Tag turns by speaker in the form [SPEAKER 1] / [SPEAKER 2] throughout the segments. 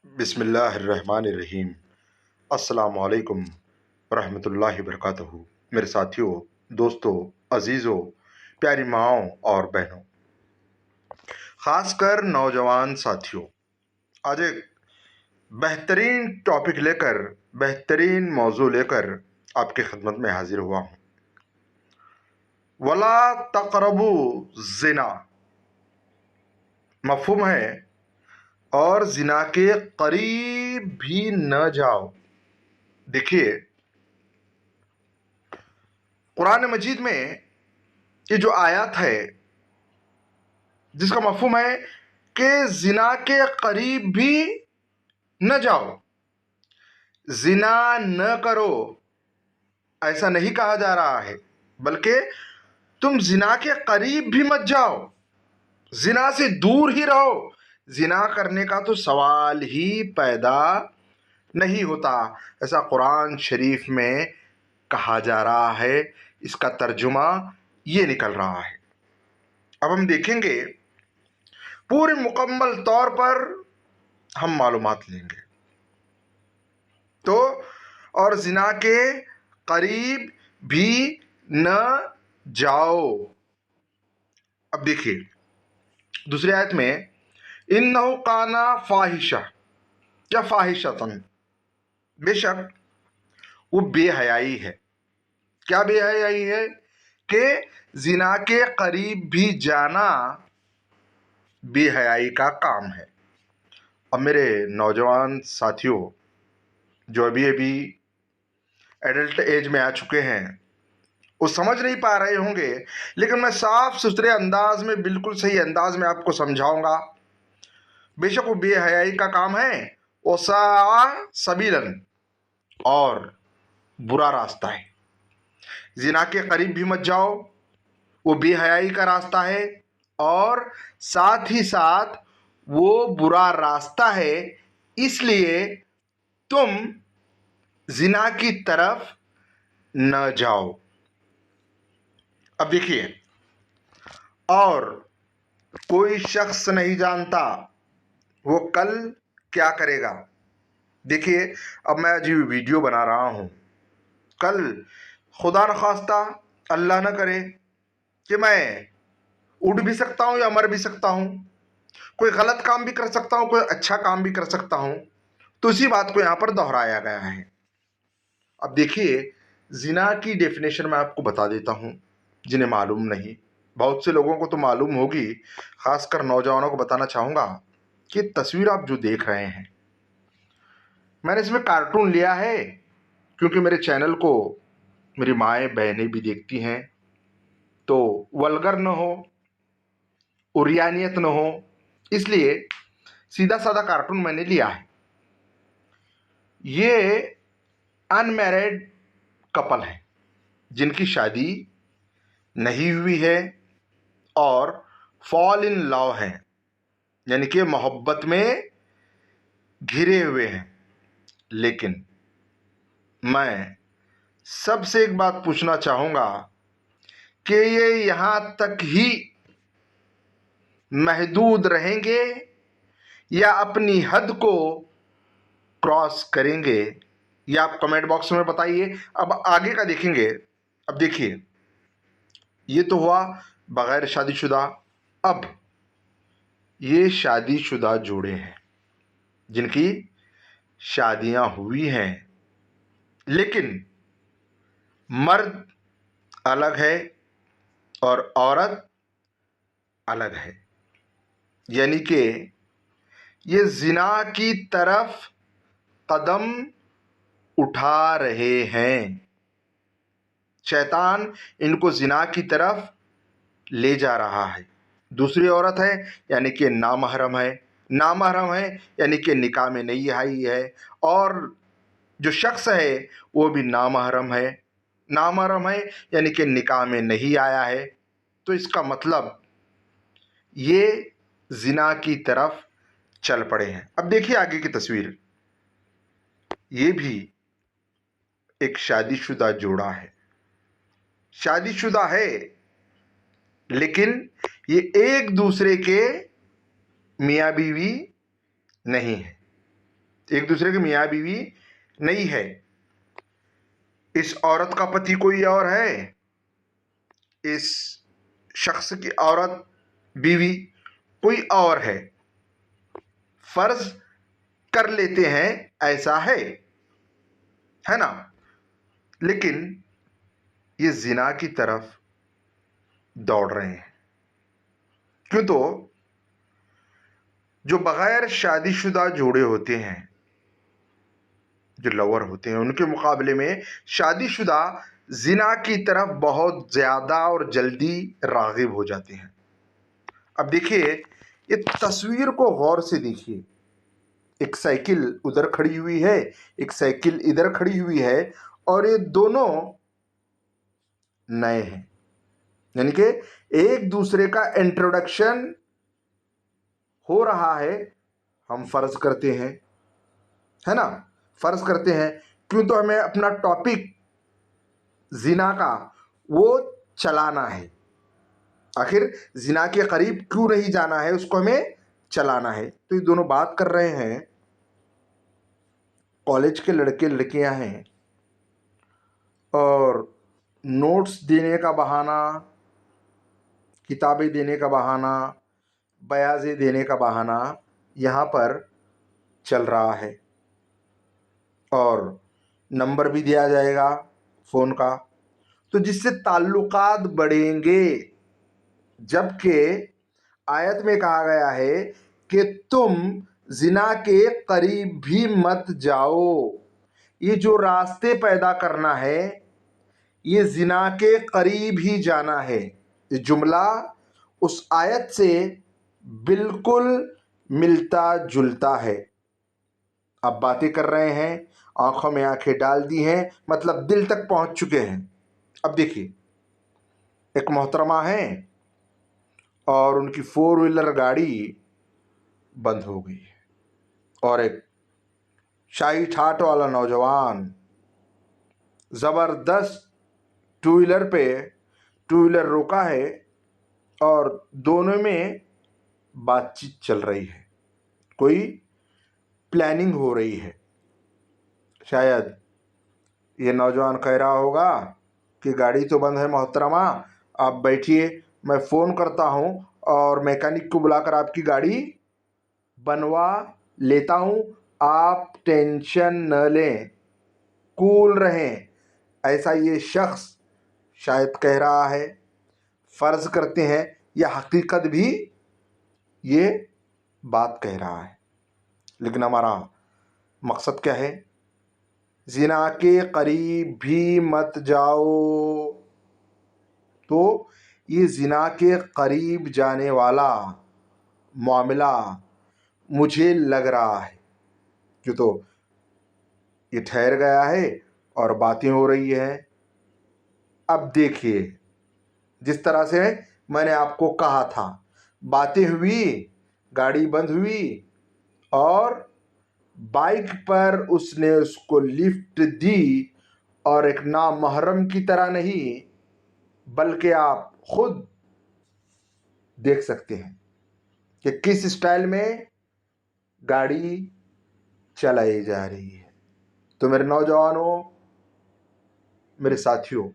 [SPEAKER 1] بسم اللہ الرحمن الرحیم۔ السلام علیکم ورحمۃ اللہ وبرکاتہ۔ میرے ساتھیوں، دوستوں، عزیزوں، پیاری ماؤں اور بہنوں، خاص کر نوجوان ساتھیوں، آج ایک بہترین ٹاپک لے کر، بہترین موضوع لے کر آپ کی خدمت میں حاضر ہوا ہوں۔ وَلَا تَقْرَبُوا الزِّنَا مفہوم ہے، اور زنا کے قریب بھی نہ جاؤ۔ دیکھیے، قرآن مجید میں یہ جو آیات ہے جس کا مفہوم ہے کہ زنا کے قریب بھی نہ جاؤ، زنا نہ کرو، ایسا نہیں کہا جا رہا ہے، بلکہ تم زنا کے قریب بھی مت جاؤ، زنا سے دور ہی رہو۔ زنا کرنے کا تو سوال ہی پیدا نہیں ہوتا، ایسا قرآن شریف میں کہا جا رہا ہے۔ اس کا ترجمہ یہ نکل رہا ہے۔ اب ہم دیکھیں گے، پورے مکمل طور پر ہم معلومات لیں گے تو، اور زنا کے قریب بھی نہ جاؤ۔ اب دیکھیے دوسری آیت میں، اِنَّهُ كَانَ فَاحِشَةً یا فَاحِشَةً، بے شک وہ بے حیائی ہے۔ کیا بے حیائی ہے؟ کہ زنا کے قریب بھی جانا بے حیائی کا کام ہے۔ اب میرے نوجوان ساتھیوں جو ابھی ایڈلٹ ایج میں آ چکے ہیں، وہ سمجھ نہیں پا رہے ہوں گے، لیکن میں صاف ستھرے انداز میں، بالکل صحیح انداز میں آپ کو سمجھاؤں گا۔ بے شک وہ بے حیائی کا کام ہے، وَسَاءَ سَبِيلًا، اور برا راستہ ہے۔ زنا کے قریب بھی مت جاؤ، وہ بے حیائی کا راستہ ہے، اور ساتھ ہی ساتھ وہ برا راستہ ہے، اس لیے تم زنا کی طرف نہ جاؤ۔ اب دیکھیے، اور کوئی شخص نہیں جانتا وہ کل کیا کرے گا۔ دیکھیے، اب میں جو ویڈیو بنا رہا ہوں، کل خدا نخواستہ اللہ نہ کرے کہ میں اڑ بھی سکتا ہوں یا مر بھی سکتا ہوں، کوئی غلط کام بھی کر سکتا ہوں، کوئی اچھا کام بھی کر سکتا ہوں، تو اسی بات کو یہاں پر دہرایا گیا ہے۔ اب دیکھیے، زنا کی ڈیفینیشن میں آپ کو بتا دیتا ہوں جنہیں معلوم نہیں، بہت سے لوگوں کو تو معلوم ہوگی، خاص کر نوجوانوں کو بتانا چاہوں گا کہ تصویر آپ جو دیکھ رہے ہیں، میں نے اس میں کارٹون لیا ہے کیونکہ میرے چینل کو میری مائیں بہنیں بھی دیکھتی ہیں، تو ولگر نہ ہو، اوریانیت نہ ہو، اس لیے سیدھا سادہ کارٹون میں نے لیا ہے۔ یہ ان میرڈ کپل ہیں جن کی شادی نہیں ہوئی ہے اور فال ان لو ہیں، یعنی کہ محبت میں گھرے ہوئے ہیں۔ لیکن میں سب سے ایک بات پوچھنا چاہوں گا کہ یہ یہاں تک ہی محدود رہیں گے یا اپنی حد کو کراس کریں گے؟ یہ آپ کمنٹ باکس میں بتائیے۔ اب آگے کا دیکھیں گے۔ اب دیکھیے، یہ تو ہوا بغیر شادی شدہ۔ اب یہ شادی شدہ جوڑے ہیں جن کی شادیاں ہوئی ہیں، لیکن مرد الگ ہے اور عورت الگ ہے، یعنی کہ یہ زنا کی طرف قدم اٹھا رہے ہیں۔ شیطان ان کو زنا کی طرف لے جا رہا ہے۔ دوسری عورت ہے یعنی کہ نامحرم ہے، نامحرم ہے یعنی کہ نکاح میں نہیں آئی ہے، اور جو شخص ہے وہ بھی نامحرم ہے، نامحرم ہے یعنی کہ نکاح میں نہیں آیا ہے۔ تو اس کا مطلب یہ زنا کی طرف چل پڑے ہیں۔ اب دیکھیے آگے کی تصویر، یہ بھی ایک شادی شدہ جوڑا ہے، شادی شدہ ہے، لیکن یہ ایک دوسرے کے میاں بیوی نہیں ہے۔ ایک دوسرے کے میاں بیوی نہیں ہے. اس عورت کا پتی کوئی اور ہے, اس شخص کی عورت بیوی کوئی اور ہے. فرض کر لیتے ہیں ایسا ہے نا. لیکن یہ زنا کی طرف دوڑ رہے ہیں. کیوں؟ تو جو بغیر شادی شدہ جوڑے ہوتے ہیں, جو لور ہوتے ہیں, ان کے مقابلے میں شادی شدہ زنا کی طرف بہت زیادہ اور جلدی راغب ہو جاتے ہیں. اب دیکھیے, یہ تصویر کو غور سے دیکھیے. ایک سائیکل ادھر کھڑی ہوئی ہے, ایک سائیکل ادھر کھڑی ہوئی ہے, اور یہ دونوں نئے ہیں. یعنی کہ ایک دوسرے کا انٹروڈکشن ہو رہا ہے. ہم فرض کرتے ہیں, ہے نا, فرض کرتے ہیں. کیوں؟ تو ہمیں اپنا ٹاپک زنا کا وہ چلانا ہے. آخر زنا کے قریب کیوں نہیں جانا ہے, اس کو ہمیں چلانا ہے. تو یہ دونوں بات کر رہے ہیں. کالج کے لڑکے لڑکیاں ہیں, اور نوٹس دینے کا بہانہ, کتابیں دینے کا بہانہ, بیاضیں دینے کا بہانہ یہاں پر چل رہا ہے. اور نمبر بھی دیا جائے گا فون کا, تو جس سے تعلقات بڑھیں گے. جبکہ آیت میں کہا گیا ہے کہ تم زنا کے قریب بھی مت جاؤ. یہ جو راستے پیدا کرنا ہے, یہ زنا کے قریب ہی جانا ہے. یہ جملہ اس آیت سے بالکل ملتا جلتا ہے. اب باتیں کر رہے ہیں, آنکھوں میں آنکھیں ڈال دی ہیں, مطلب دل تک پہنچ چکے ہیں. اب دیکھیے, ایک محترمہ ہیں اور ان کی 4 ویلر گاڑی بند ہو گئی ہے, اور ایک شاہی ٹھاٹ والا نوجوان زبردست 2 ویلر پہ 2 ویلر روکا ہے, اور دونوں میں بات چیت چل رہی ہے. کوئی پلاننگ ہو رہی ہے. شاید یہ نوجوان کہہ رہا ہوگا کہ گاڑی تو بند ہے محترمہ, آپ بیٹھیے, میں فون کرتا ہوں اور میکینک کو بلا کر آپ کی گاڑی بنوا لیتا ہوں, آپ ٹینشن نہ لیں, کول رہیں. ایسا یہ شخص شاید کہہ رہا ہے. فرض کرتے ہیں یا حقیقت بھی یہ بات کہہ رہا ہے. لیکن ہمارا مقصد کیا ہے؟ زنا کے قریب بھی مت جاؤ. تو یہ زنا کے قریب جانے والا معاملہ مجھے لگ رہا ہے. کیوں؟ تو یہ ٹھہر گیا ہے اور باتیں ہو رہی ہیں. اب دیکھیے, جس طرح سے میں نے آپ کو کہا تھا, باتیں ہوئی, گاڑی بند ہوئی, اور بائک پر اس نے اس کو لفٹ دی, اور ایک نامحرم کی طرح نہیں, بلکہ آپ خود دیکھ سکتے ہیں کہ کس اسٹائل میں گاڑی چلائی جا رہی ہے. تو میرے نوجوانوں, میرے ساتھیوں,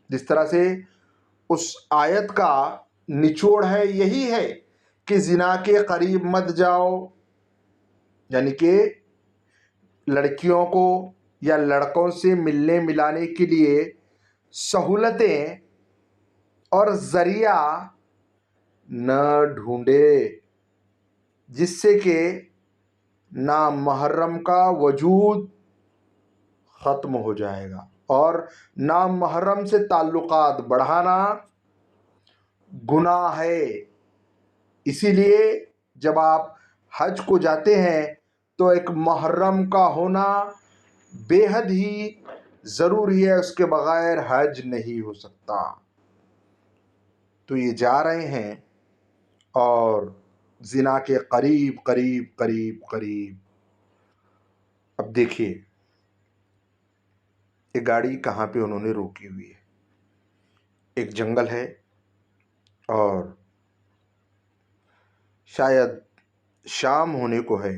[SPEAKER 1] جس طرح سے اس آیت کا نچوڑ ہے, یہی ہے کہ زنا کے قریب مت جاؤ. یعنی کہ لڑکیوں کو یا لڑکوں سے ملنے ملانے کے لیے سہولتیں اور ذریعہ نہ ڈھونڈے, جس سے کہ نامحرم کا وجود ختم ہو جائے گا. اور نامحرم سے تعلقات بڑھانا گناہ ہے. اسی لیے جب آپ حج کو جاتے ہیں تو ایک محرم کا ہونا بے حد ہی ضروری ہے, اس کے بغیر حج نہیں ہو سکتا. تو یہ جا رہے ہیں اور زنا کے قریب قریب قریب قریب. اب دیکھیے, یہ گاڑی کہاں پہ انہوں نے روکی ہوئی ہے. ایک جنگل ہے, اور شاید شام ہونے کو ہے.